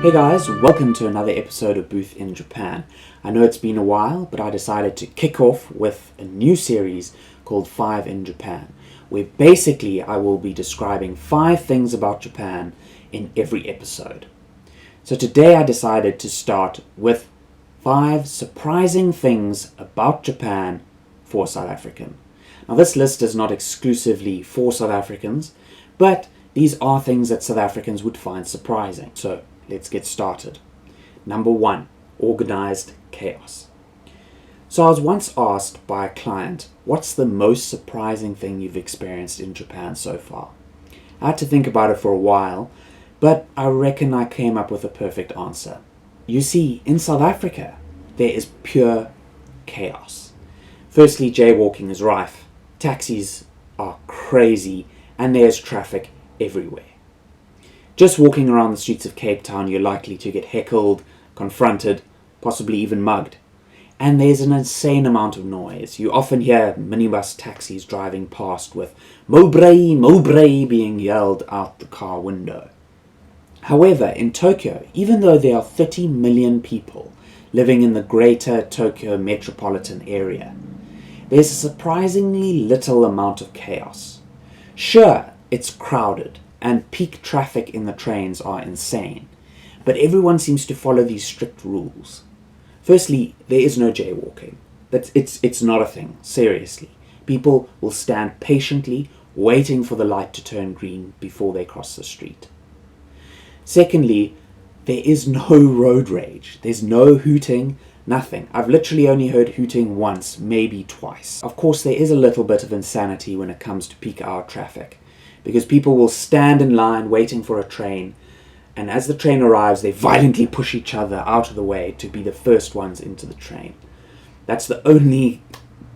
Hey guys, welcome to another episode of Booth in Japan. I know it's been a while, but I decided to kick off with a new series called 5 in Japan, where basically I will be describing 5 things about Japan in every episode. So today I decided to start with 5 surprising things about Japan for a South African. Now this list is not exclusively for South Africans, but these are things that South Africans would find surprising. So let's get started. Number 1, organized chaos. So I was once asked by a client, what's the most surprising thing you've experienced in Japan so far? I had to think about it for a while, but I reckon I came up with a perfect answer. You see, in South Africa, there is pure chaos. Firstly, jaywalking is rife, taxis are crazy, and there's traffic everywhere. Just walking around the streets of Cape Town, you're likely to get heckled, confronted, possibly even mugged. And there's an insane amount of noise. You often hear minibus taxis driving past with "Mowbray, Mowbray" being yelled out the car window. However, in Tokyo, even though there are 30 million people living in the greater Tokyo metropolitan area, there's a surprisingly little amount of chaos. Sure, it's crowded, and peak traffic in the trains are insane, but everyone seems to follow these strict rules. Firstly, there is no jaywalking. It's not a thing, seriously. People will stand patiently, waiting for the light to turn green before they cross the street. Secondly, there is no road rage. There's no hooting, nothing. I've literally only heard hooting once, maybe twice. Of course, there is a little bit of insanity when it comes to peak hour traffic, because people will stand in line waiting for a train, and as the train arrives, they violently push each other out of the way to be the first ones into the train. That's the only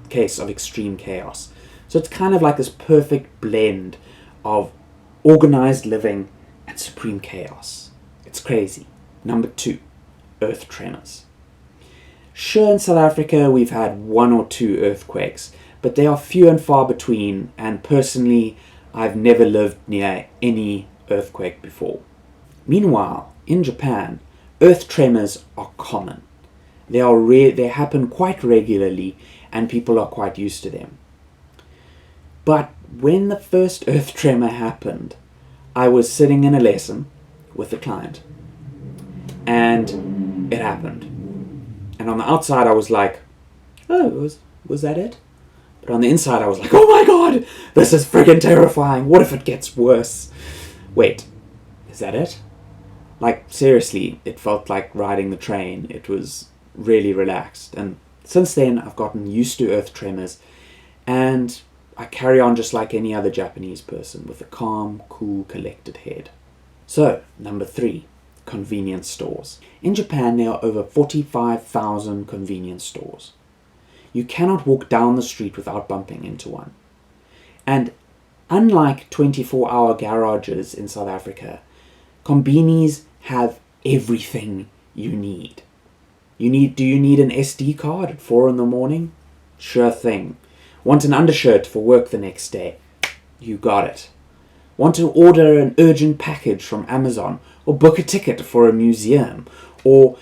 case of extreme chaos. So it's kind of like this perfect blend of organized living and supreme chaos. It's crazy. Number 2, earth tremors. Sure, in South Africa we've had 1 or 2 earthquakes, but they are few and far between, and personally I've never lived near any earthquake before. Meanwhile, in Japan, earth tremors are common. They happen quite regularly, and people are quite used to them. But when the first earth tremor happened, I was sitting in a lesson with a client, and it happened. And on the outside I was like, oh, was that it? But on the inside I was like, oh my god, this is friggin' terrifying. What if it gets worse? Wait, is that it? Like, seriously, it felt like riding the train. It was really relaxed. And since then, I've gotten used to earth tremors. And I carry on just like any other Japanese person, with a calm, cool, collected head. So, number 3, convenience stores. In Japan, there are over 45,000 convenience stores. You cannot walk down the street without bumping into one. And unlike 24-hour garages in South Africa, conbinis have everything you need. Do you need an SD card at 4 in the morning? Sure thing. Want an undershirt for work the next day? You got it. Want to order an urgent package from Amazon, or book a ticket for a museum, or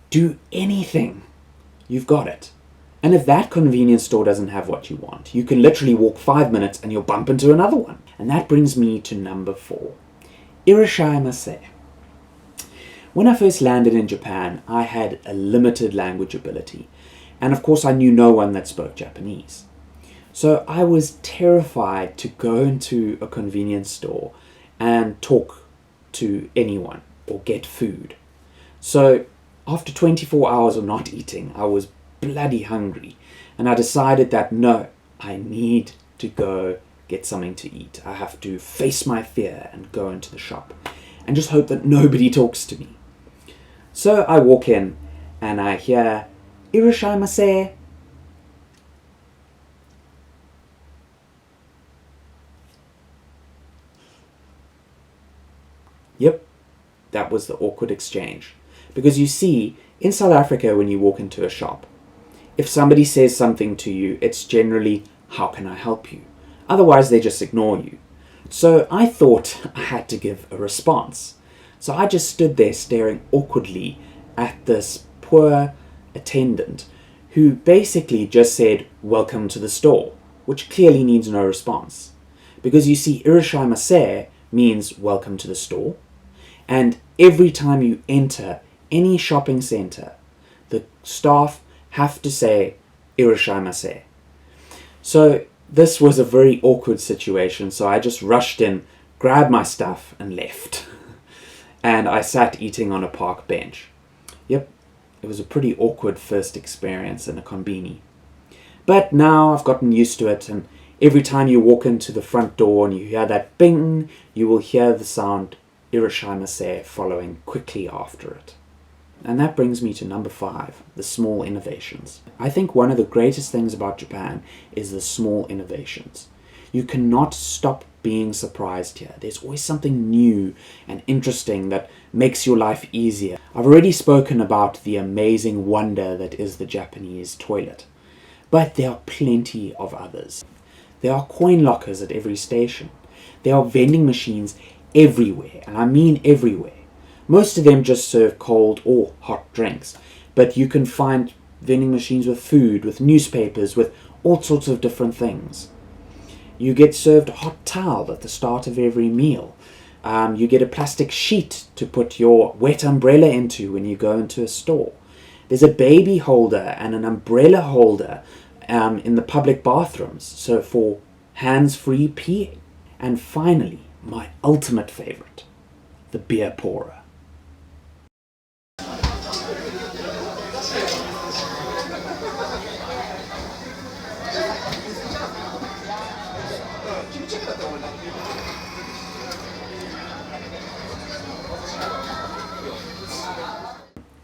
do anything? You've got it. And if that convenience store doesn't have what you want, you can literally walk 5 minutes and you'll bump into another one. And that brings me to number 4. Irashaimase. When I first landed in Japan, I had a limited language ability. And of course I knew no one that spoke Japanese. So I was terrified to go into a convenience store and talk to anyone or get food. So after 24 hours of not eating, I was bloody hungry, and I decided that no, I need to go get something to eat. I have to face my fear and go into the shop and just hope that nobody talks to me. So I walk in and I hear "Irashaimase." Yep, that was the awkward exchange. Because you see, in South Africa when you walk into a shop, if somebody says something to you, it's generally, how can I help you? Otherwise, they just ignore you. So I thought I had to give a response. So I just stood there staring awkwardly at this poor attendant who basically just said, "Welcome to the store," which clearly needs no response. Because you see, "Irashaimase" means "welcome to the store," and every time you enter any shopping center, the staff have to say "Irashaimase." So this was a very awkward situation, so I just rushed in, grabbed my stuff, and left. And I sat eating on a park bench. Yep, it was a pretty awkward first experience in a konbini. But now I've gotten used to it, and every time you walk into the front door and you hear that bing, you will hear the sound "Irashaimase" following quickly after it. And that brings me to number 5, the small innovations. I think one of the greatest things about Japan is the small innovations. You cannot stop being surprised here. There's always something new and interesting that makes your life easier. I've already spoken about the amazing wonder that is the Japanese toilet, but there are plenty of others. There are coin lockers at every station. There are vending machines everywhere, and I mean everywhere. Most of them just serve cold or hot drinks, but you can find vending machines with food, with newspapers, with all sorts of different things. You get served a hot towel at the start of every meal. You get a plastic sheet to put your wet umbrella into when you go into a store. There's a baby holder and an umbrella holder in the public bathrooms, so for hands-free peeing. And finally, my ultimate favorite, the beer pourer.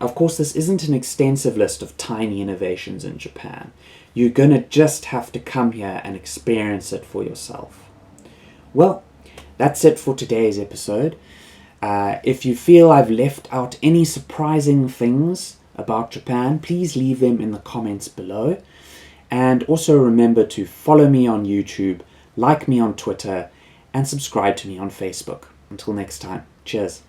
Of course, this isn't an extensive list of tiny innovations in Japan. You're gonna just have to come here and experience it for yourself. Well, that's it for today's episode. If you feel I've left out any surprising things about Japan, please leave them in the comments below. And also remember to follow me on YouTube, like me on Twitter, and subscribe to me on Facebook. Until next time, cheers.